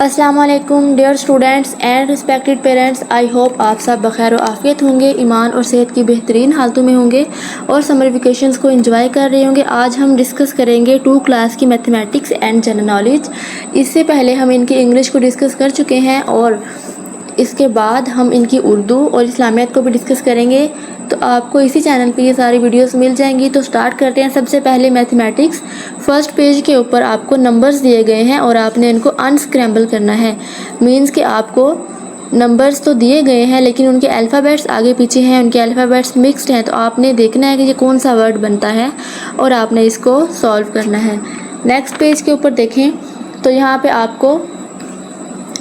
अस्सलाम वालेकुम dear students and respected parents. I hope आप सब बखैर आफ़ियत होंगे, ईमान और सेहत की बेहतरीन हालतों में होंगे और समर वेकेशंस को एंजॉय कर रहे होंगे। आज हम डिस्कस करेंगे 2 क्लास की मैथमेटिक्स एंड जनरल नॉलेज। इससे पहले हम इनकी इंग्लिश को डिस्कस कर चुके हैं और इसके बाद हम इनकी उर्दू और इस्लामियत को भी डिस्कस करेंगे। तो आपको इसी चैनल पे ये सारी वीडियोस मिल जाएंगी। तो स्टार्ट करते हैं। सबसे पहले मैथमेटिक्स। फर्स्ट पेज के ऊपर आपको नंबर्स दिए गए हैं और आपने इनको अनस्क्रैम्बल करना है। मीन्स कि आपको नंबर्स तो दिए गए हैं लेकिन उनके अल्फ़ाबेट्स आगे पीछे हैं, उनके अल्फ़ाबेट्स मिक्स्ड हैं। तो आपने देखना है कि ये कौन सा वर्ड बनता है और आपने इसको सॉल्व करना है। नेक्स्ट पेज के ऊपर देखें तो यहाँ पे आपको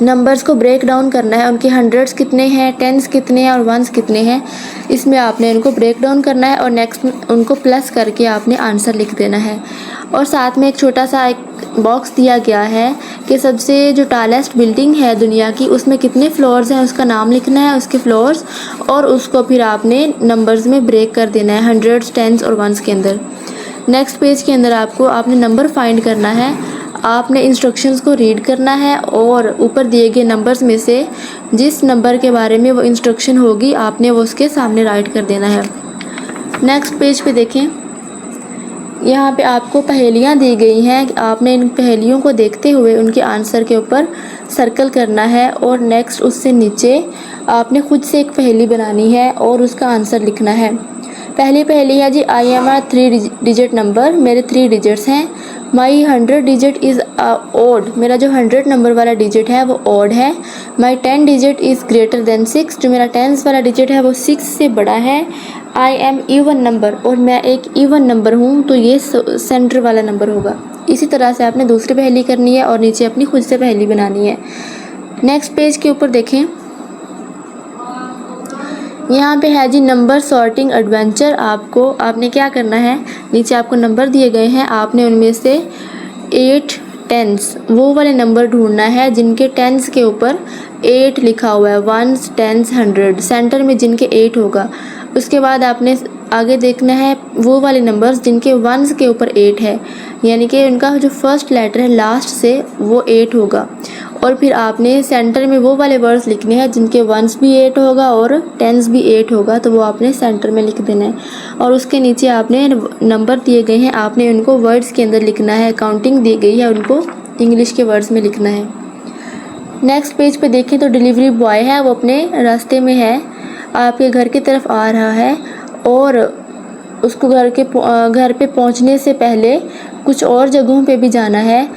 नंबर्स को ब्रेक डाउन करना है। उनके हंड्रेड्स कितने हैं, टेंस कितने हैं और वंस कितने हैं, इसमें आपने इनको ब्रेक डाउन करना है और नेक्स्ट उनको प्लस करके आपने आंसर लिख देना है। और साथ में एक छोटा सा एक बॉक्स दिया गया है कि सबसे जो टॉलेस्ट बिल्डिंग है दुनिया की उसमें कितने फ्लोर्स हैं, उसका नाम लिखना है, उसके फ्लोर्स, और उसको फिर आपने नंबर्स में ब्रेक कर देना है हंड्रेड्स, टेंस और वंस के अंदर। नेक्स्ट पेज के अंदर आपने नंबर फाइंड करना है। आपने इंस्ट्रक्शंस को रीड करना है और ऊपर दिए गए नंबर्स में से जिस नंबर के बारे में वो इंस्ट्रक्शन होगी आपने वो उसके सामने राइट कर देना है। नेक्स्ट पेज पे देखें, यहाँ पे आपको पहेलियाँ दी गई हैं। आपने इन पहेलियों को देखते हुए उनके आंसर के ऊपर सर्कल करना है और नेक्स्ट उससे नीचे आपने खुद से एक पहेली बनानी है और उसका आंसर लिखना है। पहली पहेली है जी, आई एम 3 डिजिट नंबर, मेरे 3 डिजिट्स हैं। माई 100 डिजिट इज़ ओड, मेरा जो 100 नंबर वाला डिजिट है वो ओड है। माई 10 डिजिट इज़ ग्रेटर देन 6, जो मेरा 10 वाला डिजिट है वो 6 से बड़ा है। आई एम इवन नंबर, और मैं एक इवन नंबर हूँ, तो ये सेंटर वाला नंबर होगा। इसी तरह से आपने दूसरी पहेली करनी है और नीचे अपनी खुद से पहेली बनानी है। नेक्स्ट पेज के ऊपर देखें, यहाँ पे है जी नंबर सॉर्टिंग एडवेंचर। आपने क्या करना है, नीचे आपको नंबर दिए गए हैं, आपने उनमें से 8 टेंस वो वाले नंबर ढूंढना है जिनके टेंस के ऊपर 8 लिखा हुआ है, वंस, टेंस, 100, सेंटर में जिनके 8 होगा। उसके बाद आपने आगे देखना है वो वाले नंबर्स जिनके वंस के ऊपर 8 है, यानी कि उनका जो फर्स्ट लेटर है लास्ट से वो 8 होगा। और फिर आपने सेंटर में वो वाले वर्ड्स लिखने हैं जिनके वंस भी 8 होगा और टेंस भी 8 होगा, तो वो आपने सेंटर में लिख देना है। और उसके नीचे आपने नंबर दिए गए हैं, आपने उनको वर्ड्स के अंदर लिखना है। काउंटिंग दी गई है, उनको इंग्लिश के वर्ड्स में लिखना है। नेक्स्ट पेज पे देखें तो डिलीवरी बॉय है, वो अपने रास्ते में है, आपके घर की तरफ आ रहा है और उसको घर पे पहुंचने से पहले कुछ और जगहों पे भी जाना है।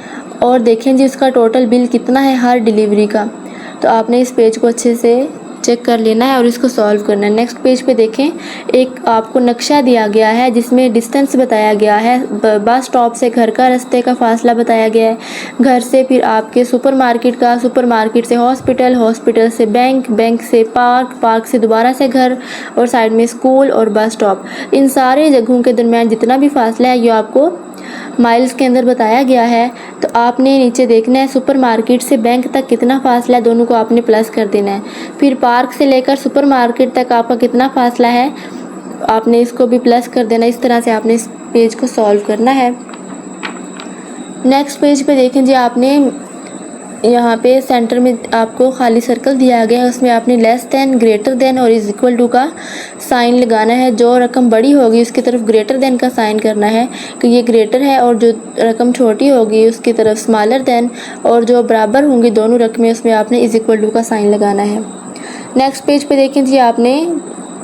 और देखें जी उसका टोटल बिल कितना है हर डिलीवरी का। तो आपने इस पेज को अच्छे से चेक कर लेना है और इसको सॉल्व करना है। नेक्स्ट पेज पे देखें, एक आपको नक्शा दिया गया है जिसमें डिस्टेंस बताया गया है। बस स्टॉप से घर का रास्ते का फासला बताया गया है, घर से फिर आपके सुपरमार्केट का, सुपरमार्केट से हॉस्पिटल, हॉस्पिटल से बैंक, बैंक से पार्क, पार्क से दोबारा से घर, और साइड में स्कूल और बस स्टॉप। इन सारे जगहों के दरमियान जितना भी फासला है ये आपको माइल्स के अंदर बताया गया है। तो आपने नीचे देखना है सुपरमार्केट से बैंक तक कितना फासला है, दोनों को आपने प्लस कर देना है। फिर पार्क से लेकर सुपरमार्केट तक आपका कितना फासला है, आपने इसको भी प्लस कर देना। इस तरह से आपने इस पेज को सॉल्व करना है। नेक्स्ट पेज पे देखें जी, आपने यहाँ पे सेंटर में आपको खाली सर्कल दिया गया है, उसमें आपने लेस देन, ग्रेटर देन और इज इक्वल टू का साइन लगाना है। जो रकम बड़ी होगी उसकी तरफ ग्रेटर देन का साइन करना है कि ये ग्रेटर है, और जो रकम छोटी होगी उसकी तरफ स्मॉलर देन, और जो बराबर होंगी दोनों रकमें उसमें आपने इज इक्वल टू का साइन लगाना है। नेक्स्ट पेज पे देखें जी, आपने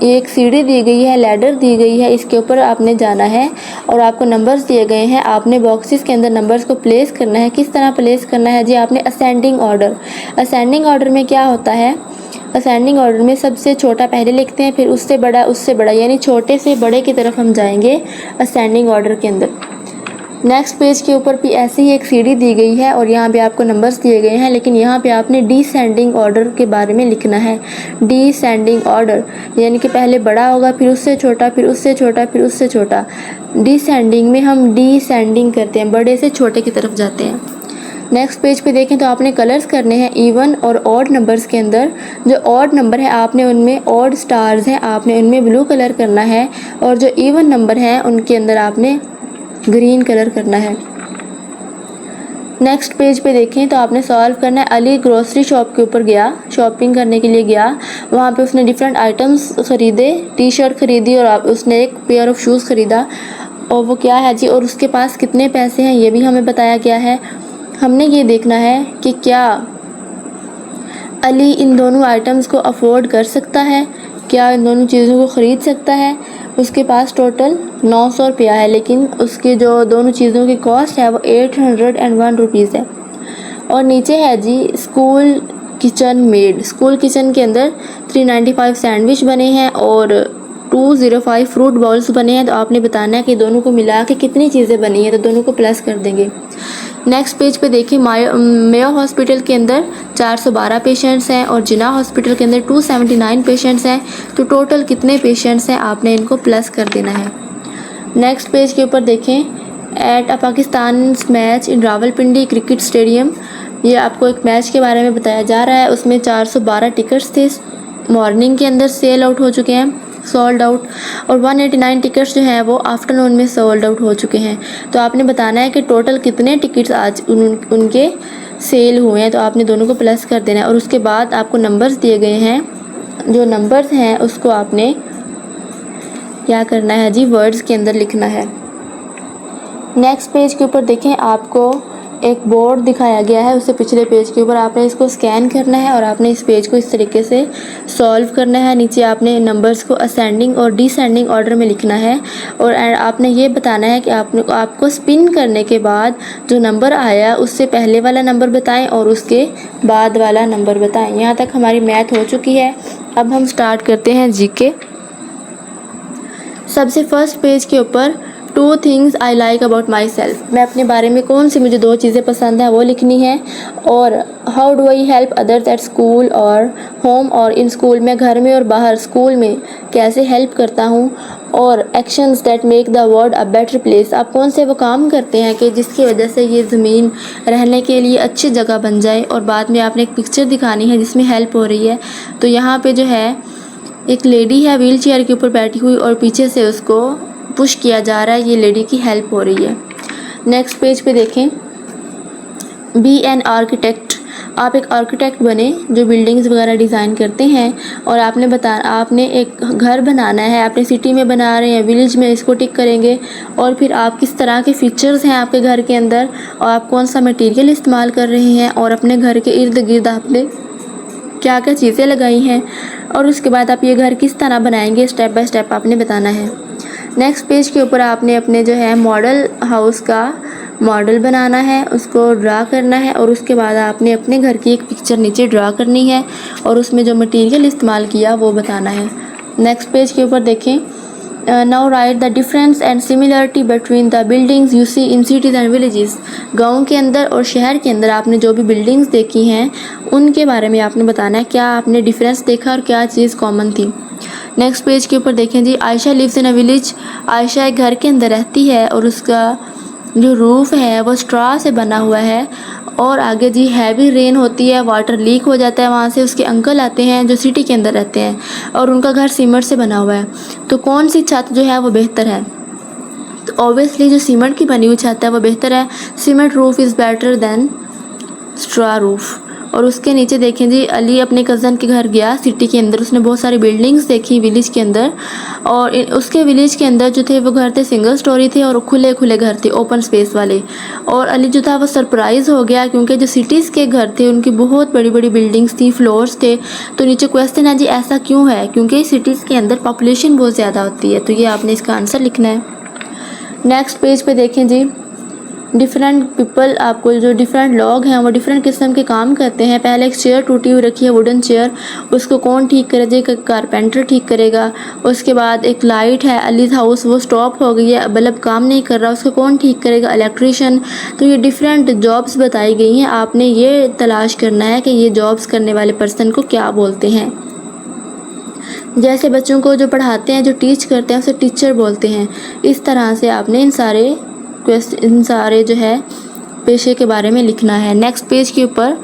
एक सीढ़ी दी गई है, लैडर दी गई है, इसके ऊपर आपने जाना है और आपको नंबर्स दिए गए हैं। आपने बॉक्सेस के अंदर नंबर्स को प्लेस करना है। किस तरह प्लेस करना है जी, आपने असेंडिंग ऑर्डर। असेंडिंग ऑर्डर में क्या होता है, असेंडिंग ऑर्डर में सबसे छोटा पहले लिखते हैं, फिर उससे बड़ा, उससे बड़ा, यानी छोटे से बड़े की तरफ हम जाएंगे असेंडिंग ऑर्डर के अंदर। नेक्स्ट पेज के ऊपर भी ऐसे ही एक सीढ़ी दी गई है और यहाँ पे आपको नंबर्स दिए गए हैं, लेकिन यहाँ पे आपने डिसेंडिंग ऑर्डर के बारे में लिखना है। डिसेंडिंग ऑर्डर यानी कि पहले बड़ा होगा, फिर उससे छोटा, फिर उससे छोटा, फिर उससे छोटा। डिसेंडिंग में हम डिसेंडिंग करते हैं, बड़े से छोटे की तरफ जाते हैं। नेक्स्ट पेज पे देखें तो आपने कलर्स करने हैं इवन और ऑड नंबर्स के अंदर। जो ऑड नंबर है आपने उनमें ऑड स्टार्स हैं, आपने उनमें ब्लू कलर करना है, और जो इवन नंबर हैं उनके अंदर आपने ग्रीन कलर करना है। नेक्स्ट पेज पे देखें तो आपने सॉल्व करना है। अली ग्रोसरी शॉप के ऊपर गया, शॉपिंग करने के लिए गया। वहाँ पे उसने डिफरेंट आइटम्स ख़रीदे, टी शर्ट ख़रीदी और उसने एक पेयर ऑफ शूज़ ख़रीदा। और वो क्या है जी, और उसके पास कितने पैसे हैं ये भी हमें बताया गया है। हमने ये देखना है कि क्या अली इन दोनों आइटम्स को अफोर्ड कर सकता है, क्या इन दोनों चीज़ों को ख़रीद सकता है। उसके पास टोटल 900 रुपया है, लेकिन उसकी जो दोनों चीज़ों की कॉस्ट है वो 801 रुपीज़ है। और नीचे है जी school kitchen made. School kitchen के अंदर 395 सैंडविच बने हैं और 205 फ्रूट बाउल्स बने हैं। तो आपने बताना है कि दोनों को मिला के कितनी चीज़ें बनी हैं, तो दोनों को प्लस कर देंगे। नेक्स्ट पेज पे देखिए, मेयो हॉस्पिटल के अंदर 412 पेशेंट्स हैं और जिना हॉस्पिटल के अंदर 279 पेशेंट्स हैं। तो टोटल कितने पेशेंट्स हैं आपने इनको प्लस कर देना है। नेक्स्ट पेज के ऊपर देखें, at a Pakistan match in Rawalpindi cricket stadium. ये आपको एक मैच के बारे में बताया जा रहा है। उसमें 412 टिकट्स थे, मॉर्निंग के अंदर सेल आउट हो चुके हैं, सोल्ड आउट। और 189 टिकट्स जो हैं वो आफ्टरनून में सोल्ड आउट हो चुके हैं। तो आपने बताना है कि टोटल कितने टिकट्स आज उनके सेल हुए हैं। तो आपने दोनों को प्लस कर देना है। और उसके बाद आपको नंबर्स दिए गए हैं, जो नंबर्स हैं उसको आपने क्या करना है जी, वर्ड्स के अंदर लिखना है। नेक्स्ट पेज के ऊपर देखें, आपको एक बोर्ड दिखाया गया है, उससे पिछले पेज के ऊपर आपने इसको स्कैन करना है और आपने इस पेज को इस तरीके से सॉल्व करना है। नीचे आपने नंबर्स को असेंडिंग और डिसेंडिंग ऑर्डर में लिखना है। और आपने ये बताना है कि आपको स्पिन करने के बाद जो नंबर आया उससे पहले वाला नंबर बताएं और उसके बाद वाला नंबर बताएं। यहाँ तक हमारी मैथ हो चुकी है। अब हम स्टार्ट करते हैं जीके। सबसे फर्स्ट पेज के ऊपर 2 things I like about my self. मैं अपने बारे में कौन सी मुझे 2 चीज़ें पसंद हैं वो लिखनी है। और how do I help others at school और होम, और इन स्कूल में, घर में और बाहर, स्कूल में कैसे हेल्प करता हूँ। और actions that make the world a better place. आप कौन से वो काम करते हैं कि जिसकी वजह से ये ज़मीन रहने के लिए अच्छी जगह बन जाए। और बाद में आपने एक पिक्चर दिखानी है जिसमें हेल्प हो रही है। तो यहाँ पे जो है एक लेडी है व्हील चेयर के ऊपर बैठी हुई और पीछे से उसको पुश किया जा रहा है, ये लेडी की हेल्प हो रही है। नेक्स्ट पेज पे देखें, बी एन आर्किटेक्ट। आप एक आर्किटेक्ट बने जो बिल्डिंग्स वगैरह डिज़ाइन करते हैं। और आपने एक घर बनाना है, आपने सिटी में बना रहे हैं, विलेज में, इसको टिक करेंगे। और फिर आप किस तरह के फीचर्स हैं आपके घर के अंदर और आप कौन सा मटेरियल इस्तेमाल कर रहे हैं और अपने घर के इर्द गिर्द आपने क्या क्या चीज़ें लगाई हैं। और उसके बाद आप ये घर किस तरह बनाएंगे, स्टेप बाय स्टेप आपने बताना है। नेक्स्ट पेज के ऊपर आपने अपने जो है मॉडल हाउस का मॉडल बनाना है, उसको ड्रा करना है। और उसके बाद आपने अपने घर की एक पिक्चर नीचे ड्रा करनी है और उसमें जो मटेरियल इस्तेमाल किया वो बताना है। नेक्स्ट पेज के ऊपर देखें, now write the difference and similarity between the buildings you see in cities and villages. गाँव के अंदर और शहर के अंदर आपने जो भी बिल्डिंग्स देखी हैं उनके बारे में आपने बताना है, क्या आपने डिफरेंस देखा और क्या चीज़ कॉमन थी। नेक्स्ट पेज के ऊपर देखें जी, Ayesha lives in a village. Ayesha एक घर के अंदर रहती है और उसका जो रूफ़ है वो स्ट्रॉ से बना हुआ है। और आगे जी हैवी रेन होती है, वाटर लीक हो जाता है वहाँ से। उसके अंकल आते हैं जो सिटी के अंदर रहते हैं और उनका घर सीमेंट से बना हुआ है। तो कौन सी छत जो है वो बेहतर है, तो ऑब्वियसली जो सीमेंट की बनी हुई छत है वो बेहतर है। Cement roof is better than straw roof. और उसके नीचे देखें जी, अली अपने कज़न के घर गया सिटी के अंदर, उसने बहुत सारी बिल्डिंग्स देखी विलेज के अंदर। और उसके विलेज के अंदर जो थे वो घर थे सिंगल स्टोरी थे और खुले खुले घर थे, ओपन स्पेस वाले। और अली जो था वो सरप्राइज़ हो गया क्योंकि जो सिटीज़ के घर थे उनकी बहुत बड़ी बड़ी बिल्डिंग्स थी, फ्लोर्स थे। तो नीचे क्वेश्चन है जी, ऐसा क्यों है, क्योंकि सिटीज़ के अंदर पॉपुलेशन बहुत ज़्यादा होती है। तो ये आपने इसका आंसर लिखना है। नेक्स्ट पेज पे देखें जी, डिफरेंट पीपल, आपको जो डिफरेंट लोग हैं वो डिफरेंट किस्म के काम करते हैं। पहले एक चेयर टूटी हुई रखी है, वुडन चेयर, उसको कौन ठीक करेगा, कारपेंटर ठीक करेगा। उसके बाद एक लाइट है अलीज हाउस, वो स्टॉप हो गई है, बल्ब काम नहीं कर रहा, उसको कौन ठीक करेगा, इलेक्ट्रिशियन। तो ये डिफरेंट जॉब्स बताई गई हैं, आपने ये तलाश करना है कि ये जॉब्स करने वाले पर्सन को क्या बोलते हैं। जैसे बच्चों को जो पढ़ाते हैं, जो टीच करते हैं, उसे टीचर बोलते हैं। इस तरह से आपने इन सारे जो है पेशे के बारे में लिखना है। नेक्स्ट पेज के ऊपर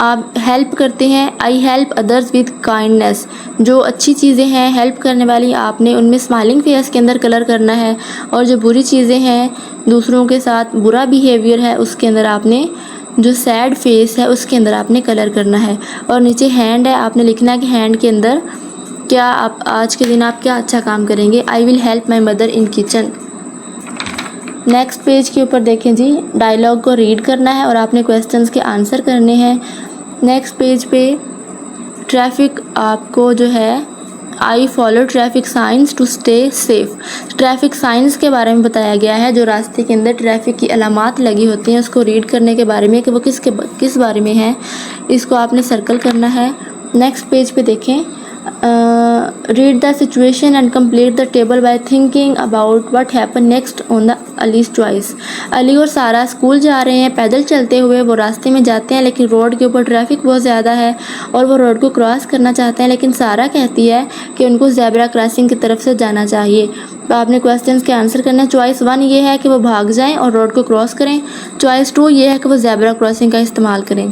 आप हेल्प करते हैं, I help others with kindness. जो अच्छी चीज़ें हैं हेल्प करने वाली, आपने उनमें स्माइलिंग फेस के अंदर कलर करना है, और जो बुरी चीज़ें हैं दूसरों के साथ बुरा बिहेवियर है उसके अंदर आपने जो सैड फेस है उसके अंदर आपने कलर करना है। और नीचे हैंड है, आपने लिखना है कि हैंड के अंदर क्या आप आज के दिन आप क्या अच्छा काम करेंगे। I will help my mother in kitchen. Next page के ऊपर देखें जी, डायलॉग को रीड करना है और आपने क्वेश्चंस के आंसर करने हैं। नेक्स्ट पेज पे ट्रैफिक आपको जो है I follow traffic science to stay safe. Traffic science के बारे में बताया गया है, जो रास्ते के अंदर ट्रैफिक की अलामात लगी होती हैं उसको रीड करने के बारे में कि वो किस बारे में है, इसको आपने सर्कल करना है। नेक्स्ट पेज पे देखें, read the situation and complete the table by thinking about what happen next on the allies choice. Ali और सारा स्कूल जा रहे हैं पैदल चलते हुए, वो रास्ते में जाते हैं लेकिन रोड के ऊपर ट्रैफिक बहुत ज़्यादा है और वो रोड को क्रॉस करना चाहते हैं, लेकिन सारा कहती है कि उनको ज़ेब्रा क्रॉसिंग की तरफ से जाना चाहिए। तो आपने क्वेश्चंस के आंसर करना है। चॉइस 1 ये है कि वो भाग जाएं और रोड को क्रॉस करें। चॉइस 2 ये है कि वो ज़ेब्रा क्रॉसिंग का इस्तेमाल करें।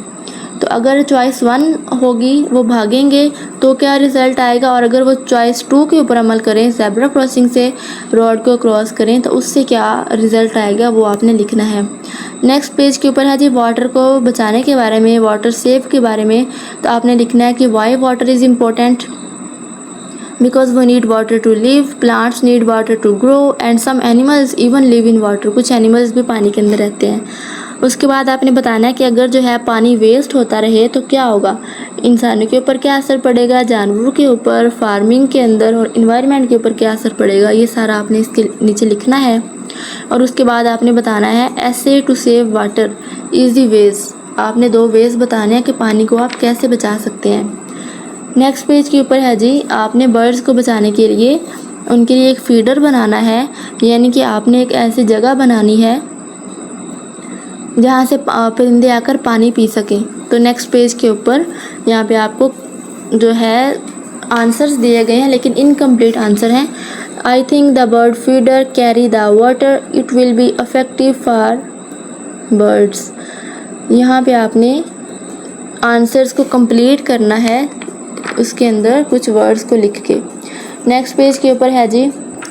तो अगर चॉइस 1 होगी वो भागेंगे तो क्या रिज़ल्ट आएगा, और अगर वो चॉइस 2 के ऊपर अमल करें, ज़ेब्रा क्रॉसिंग से रोड को क्रॉस करें, तो उससे क्या रिज़ल्ट आएगा वो आपने लिखना है। नेक्स्ट पेज के ऊपर है जी वाटर को बचाने के बारे में, वाटर सेव के बारे में। तो आपने लिखना है कि why water is important, because we need water to live, plants need water to grow and some animals even live in water. कुछ एनिमल्स भी पानी के अंदर रहते हैं। उसके बाद आपने बताना है कि अगर जो है पानी वेस्ट होता रहे तो क्या होगा, इंसानों के ऊपर क्या असर पड़ेगा, जानवरों के ऊपर, फार्मिंग के अंदर और इन्वायरमेंट के ऊपर क्या असर पड़ेगा, ये सारा आपने इसके नीचे लिखना है। और उसके बाद आपने बताना है ऐसे to save water easy ways. आपने 2 वेज बताने हैं कि पानी को आप कैसे बचा सकते हैं। नेक्स्ट पेज के ऊपर है जी, आपने बर्ड्स को बचाने के लिए उनके लिए एक फीडर बनाना है, यानी कि आपने एक ऐसी जगह बनानी है जहाँ से परिंदे आकर पानी पी सकें। तो नेक्स्ट पेज के ऊपर यहाँ पे आपको जो है आंसर्स दिए गए हैं, लेकिन इनकम्प्लीट आंसर हैं। I think the bird feeder carry the water, it will be effective for birds. यहाँ पे आपने आंसर्स को कंप्लीट करना है, उसके अंदर कुछ वर्ड्स को लिख के। नेक्स्ट पेज के ऊपर है जी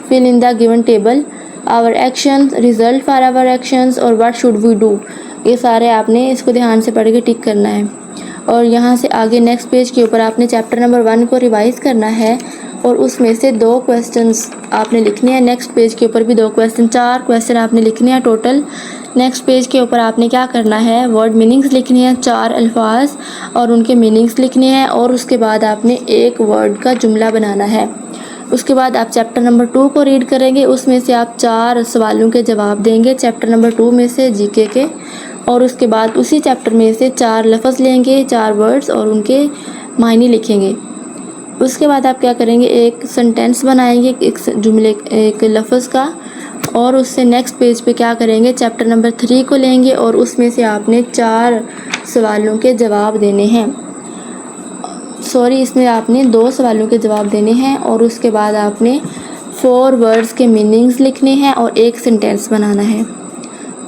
fill in the given table, our actions, result for our actions और व्हाट शुड वी डू। ये सारे आपने इसको ध्यान से पढ़ के टिक करना है। और यहाँ से आगे नेक्स्ट पेज के ऊपर आपने चैप्टर नंबर 1 को रिवाइज करना है और उसमें से 2 क्वेश्चंस आपने लिखने हैं। नेक्स्ट पेज के ऊपर भी 2 क्वेश्चन, 4 क्वेश्चन आपने लिखने हैं टोटल। नेक्स्ट पेज के ऊपर आपने क्या करना है, वर्ड मीनिंग्स लिखने हैं, 4 अल्फाज और उनके मीनिंग्स लिखने हैं, और उसके बाद आपने एक वर्ड का जुमला बनाना है। उसके बाद आप चैप्टर नंबर 2 को रीड करेंगे, उसमें से आप 4 सवालों के जवाब देंगे चैप्टर नंबर 2 में से जीके के, और उसके बाद उसी चैप्टर में से 4 लफ्ज़ लेंगे, 4 वर्ड्स और उनके मायने लिखेंगे। उसके बाद आप क्या करेंगे, एक सेंटेंस बनाएंगे एक जुमले एक लफ्ज़ का, और उससे नेक्स्ट पेज पे क्या करेंगे, चैप्टर नंबर 3 को लेंगे और उसमें से आपने 4 सवालों के जवाब देने हैं। इसमें आपने 2 सवालों के जवाब देने हैं, और उसके बाद आपने 4 वर्ड्स के मीनिंग्स लिखने हैं और एक सेंटेंस बनाना है।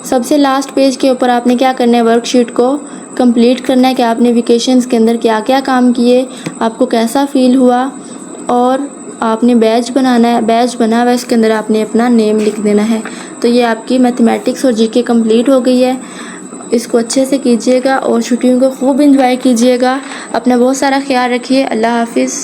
सबसे लास्ट पेज के ऊपर आपने क्या करना है, वर्कशीट को कंप्लीट करना है कि आपने वेकेशंस के अंदर क्या क्या काम किए, आपको कैसा फ़ील हुआ, और आपने बैच बनाना है। बैच बना हुआ है, इसके अंदर आपने अपना नेम लिख देना है। तो ये आपकी मैथमेटिक्स और जीके कंप्लीट हो गई है। इसको अच्छे से कीजिएगा और छुट्टियों को खूब एंजॉय कीजिएगा। अपना बहुत सारा ख्याल रखिए। अल्लाह हाफिज़।